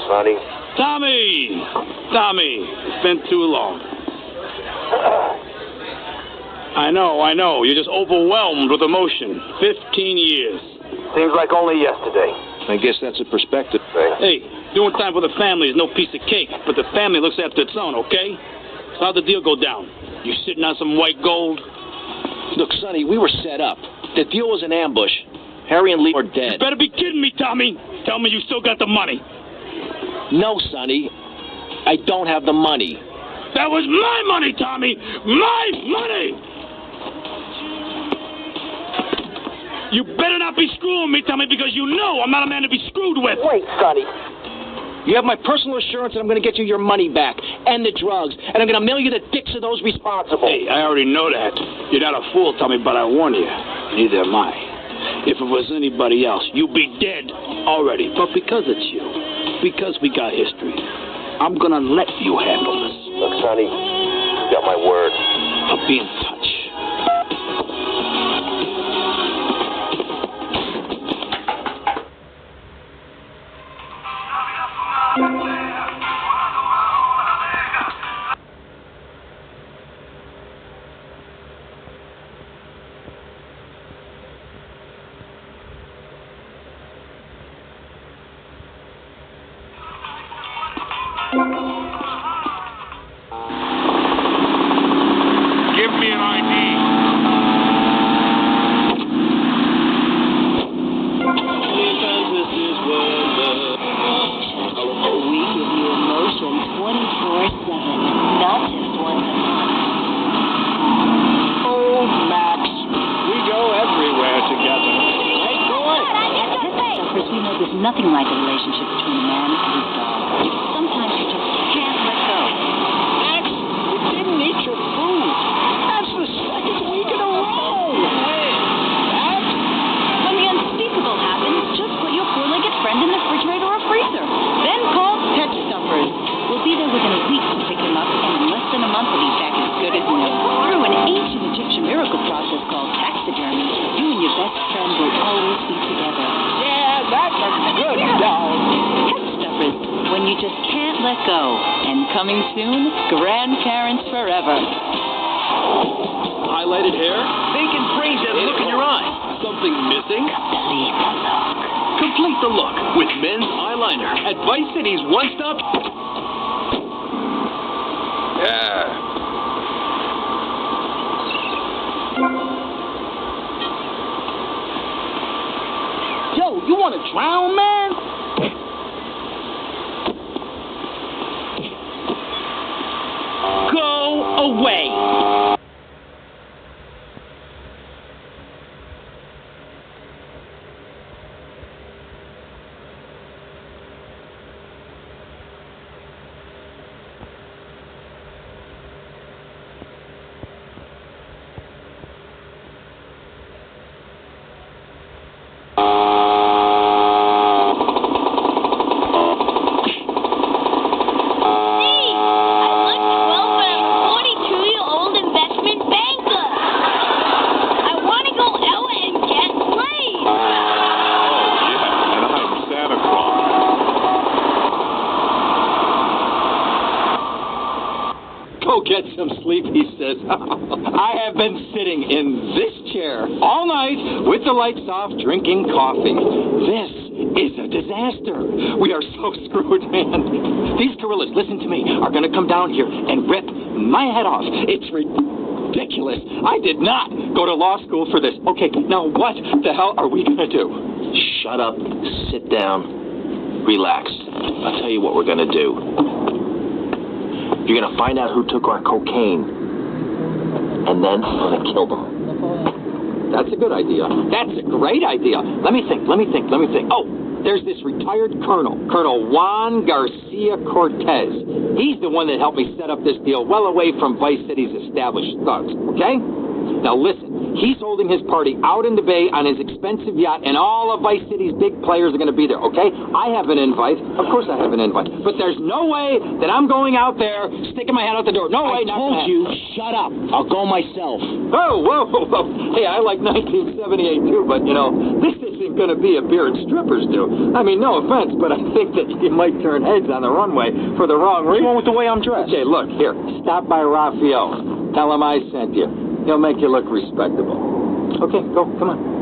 Sonny. Tommy, it's been too long. I know. You're just overwhelmed with emotion. 15 years. Seems like only yesterday. I guess that's a perspective. Hey, doing time for the family is no piece of cake, but the family looks after its own, okay? So how'd the deal go down? You sitting on some white gold? Look, Sonny, we were set up. The deal was an ambush. Harry and Lee are dead. You better be kidding me, Tommy. Tell me you still got the money. No, Sonny. I don't have the money. That was my money, Tommy! My money! You better not be screwing me, Tommy, because you know I'm not a man to be screwed with. Wait, Sonny. You have my personal assurance that I'm going to get you your money back and the drugs, and I'm going to mail you the dicks of those responsible. Hey, I already know that. You're not a fool, Tommy, but I warn you, neither am I. If it was anybody else, you'd be dead already. But because it's you, because we got history, I'm going to let you handle this. Look, Sonny, you got my word. I'll be in touch. Give me an ID. We give you emotion 24/7, not just once a month. Oh, Max, we go everywhere together. Right, boy? Because we know there's nothing like a relationship between a man and his dog. Sometimes you just can't let go. Max, you didn't eat your food. That's the second week in a row. Max? When the unspeakable happens, just put your four-legged friend in the refrigerator or freezer. Then call Pet Stuffers. We'll be there within a week to pick him up, and in less than a month he'll be back as good as new. Through an ancient Egyptian miracle process called taxidermy, you and your best friend will always be together. Yeah, that's a good dog. Pet Stuffers, when you just can't let go. And coming soon, grandparents forever. Highlighted hair? Vacant brain dead look in your eye. Something missing? Complete the look. Complete the look with men's eyeliner at Vice City's one-stop... Yeah. Yo, you want to drown, man? Go away. Get some sleep, he says. I have been sitting in this chair all night with the lights off, drinking coffee. This is a disaster. We are so screwed, man. These gorillas, listen to me, are going to come down here and rip my head off. It's ridiculous. I did not go to law school for this. Okay, now what the hell are we going to do? Shut up, sit down, relax. I'll tell you what we're going to do. You're going to find out who took our cocaine, and then we're going to kill them. That's a good idea. That's a great idea. Let me think. Oh, there's this retired colonel, Colonel Juan Garcia Cortez. He's the one that helped me set up this deal well away from Vice City's established thugs, okay? Now listen, he's holding his party out in the bay on his expensive yacht, and all of Vice City's big players are going to be there, okay? I have an invite. Of course I have an invite. But there's no way that I'm going out there sticking my head out the door. No way. I told you, shut up. I'll go myself. Oh, whoa. Hey, I like 1978 too, but, you know, this is isn't going to be a beer and strippers do. I mean, no offense, but I think that you might turn heads on the runway for the wrong reason. What's wrong with the way I'm dressed? Okay, look, here. Stop by Raphael. Tell him I sent you. He'll make you look respectable. Okay, go. Come on.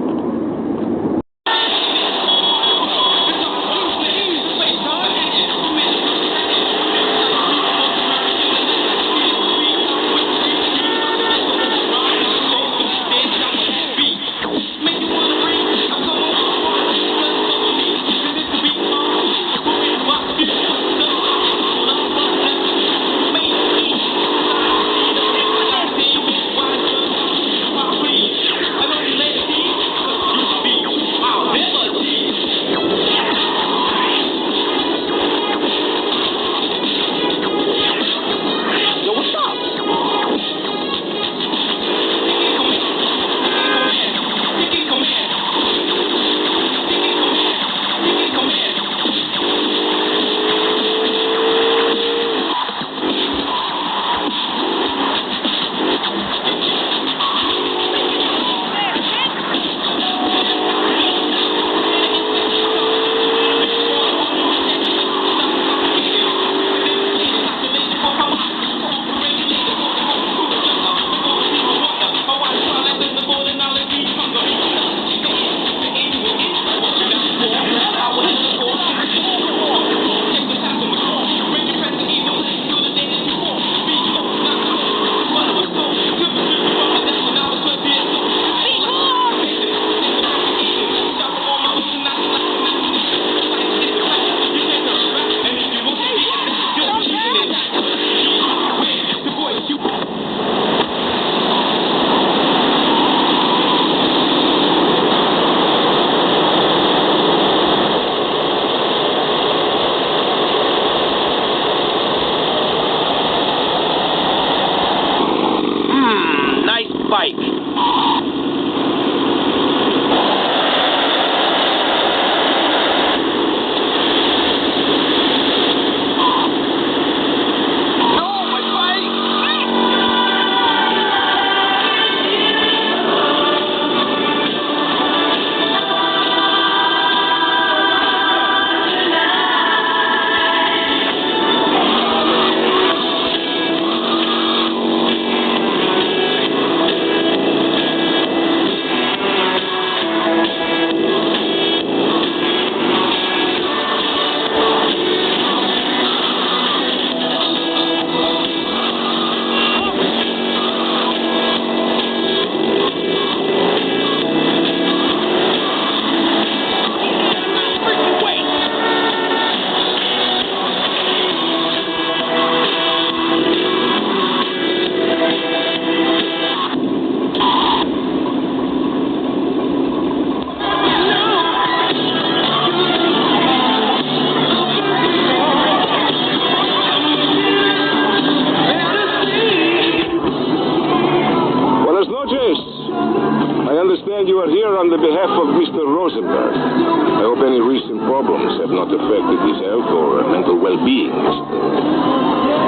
You are here on the behalf of Mr. Rosenberg. I hope any recent problems have not affected his health or mental well-being, Mr.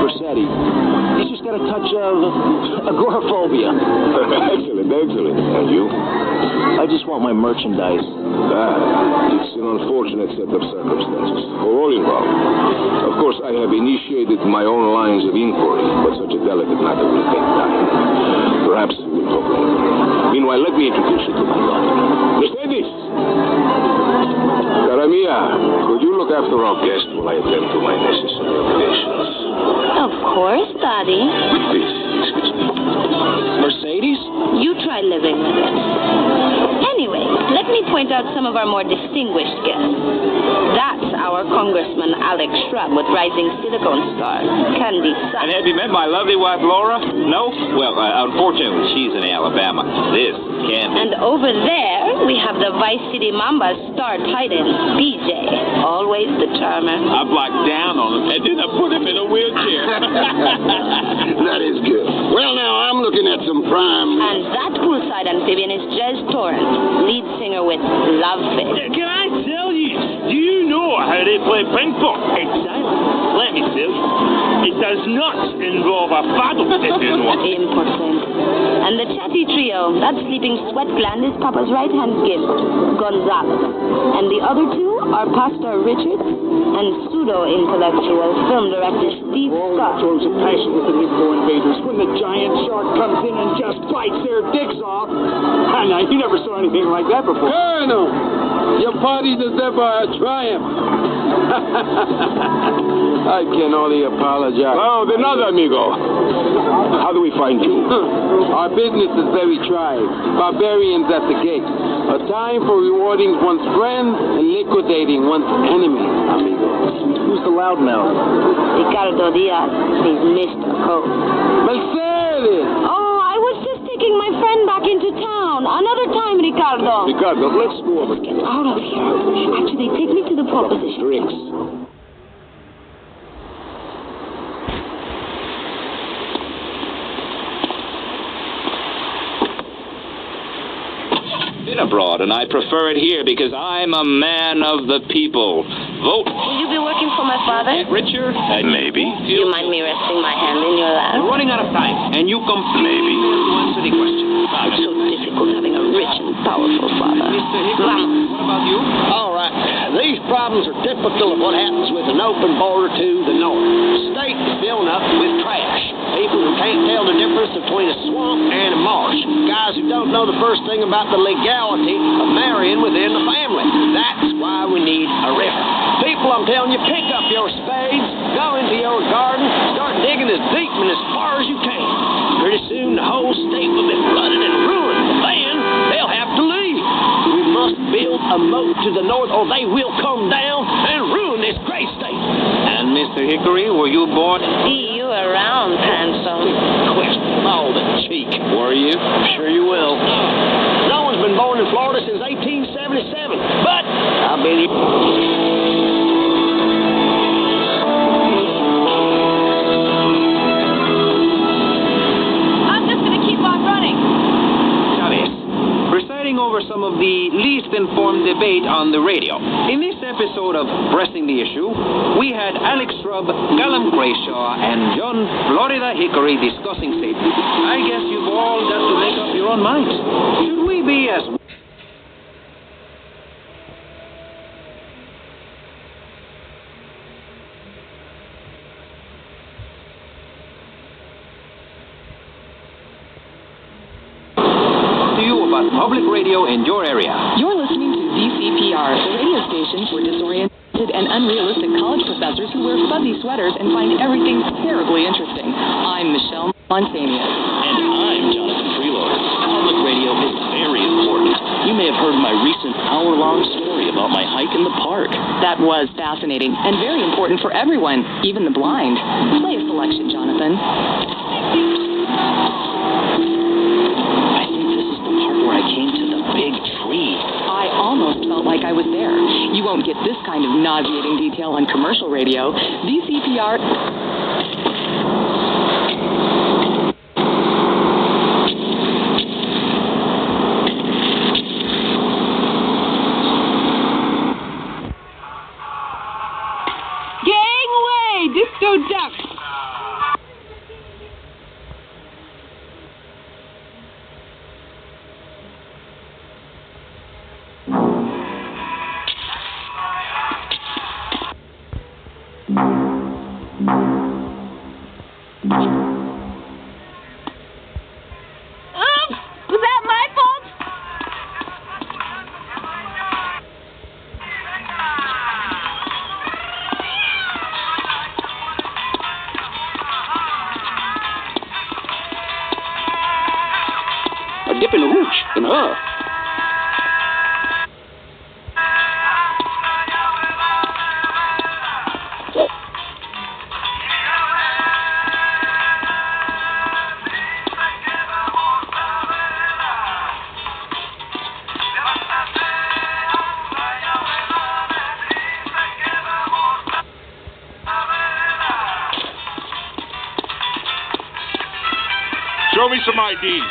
Versetti, he's just got a touch of agoraphobia. Excellent, excellent. And you? I just want my merchandise. It's an unfortunate set of circumstances for all involved. Of course, I have initiated my own lines of inquiry, but such a delicate matter will take time. Perhaps we'll talk later. Meanwhile, let me introduce you to my daughter. Mercedes! Cara mia, could you look after our guest while I attend to my necessary obligations? Of course, Daddy. Please, excuse me. Mercedes? You try living with it. Anyway, let me point out some of our more distinguished guests. That's our Congressman Alex Shrub with Rising Silicon Star, Candy Sun. And have you met my lovely wife, Laura? No? Well, unfortunately, she's in Alabama. This is Candy. And over there, we have the Vice City Mamba's star titan, BJ. Always the charmer. I blocked down on him, and then I put him in a wheelchair. That is good. Well, now, I'm looking at some prime... And that poolside amphibian is Jez Torrance, lead singer with Love Fit. Can I tell you, do you know how they play ping pong? Exactly. Let me tell you. It does not involve a paddle, if you know. Important. And the chatty trio, that sleeping sweat gland is Papa's right-hand gift, Gonzalez. And the other two are Pastor Richards and pseudo-intellectual film director Steve Scott. Shows a passion with the Negro invaders when the giant shark comes in and just bites their dicks off. I know, you never saw anything like that before. Colonel, your party deserves a triumph. I can only apologize. Oh, the other amigo. How do we find you? Our business is very trying. Barbarians at the gate. A time for rewarding one's friends and liquidating one's enemies, amigo. Who's the loudmouth? Ricardo Diaz, he's Mr. Coke. Mercedes! Oh, I was just taking my friend back into town. Another time, Ricardo. Ricardo, let's go over Get out of here. Actually, take me to the pole position. drinks. Been abroad, and I prefer it here because I'm a man of the people. Vote. Will you be working for my father? Richard? Maybe. Do you mind me resting my hand in your lap? We're running out of time, and you completely Maybe. failed to answer the question. It's so difficult having a rich and powerful father. Mr. Hickory, what about you? All right. These problems are typical of what happens with an open border to the north. The state is filling up with trash. People who can't tell the difference between a swamp and a marsh. Guys who don't know the first thing about the legality of marrying within the family. That's why we need a river. People, I'm telling you, pick up your spades, go into your garden, start digging as deep and as far as you can. Pretty soon the whole state will be flooded and ruined. Then they'll have to leave. We must build a moat to the north or they will come down and ruin this great state. And Mr. Hickory, were you born? See you around, handsome. Quest all the cheek. Were you? Sure you will. No one's been born in Florida since 1877, but I'll be... I'm just going to keep on running. Chavez, presiding over some of the least informed debate on the radio. In this episode of Pressing the Issue, we had Alex Rubb, Callum Grayshaw, and John Florida Hickory discussing Satan. I guess you've all got to make up your own minds. Should we be as... to you about public radio in your area? You're listening to VCPR, the radio station for disoriented and unrealistic college professors who wear fuzzy sweaters and find everything terribly interesting. I'm Michelle Montanius. And I'm Jonathan Freeloader. Public radio is very important. You may have heard my recent hour-long story about my hike in the park. That was fascinating and very important for everyone, even the blind. Play a selection, Jonathan. I think this is the part where I came to the big tree. I almost felt like I was there. You won't get this kind of nauseating detail on commercial radio. VCPR... Gangway, Disco Duck. Was that my fault? A dip in the hooch in her. Show me some ID.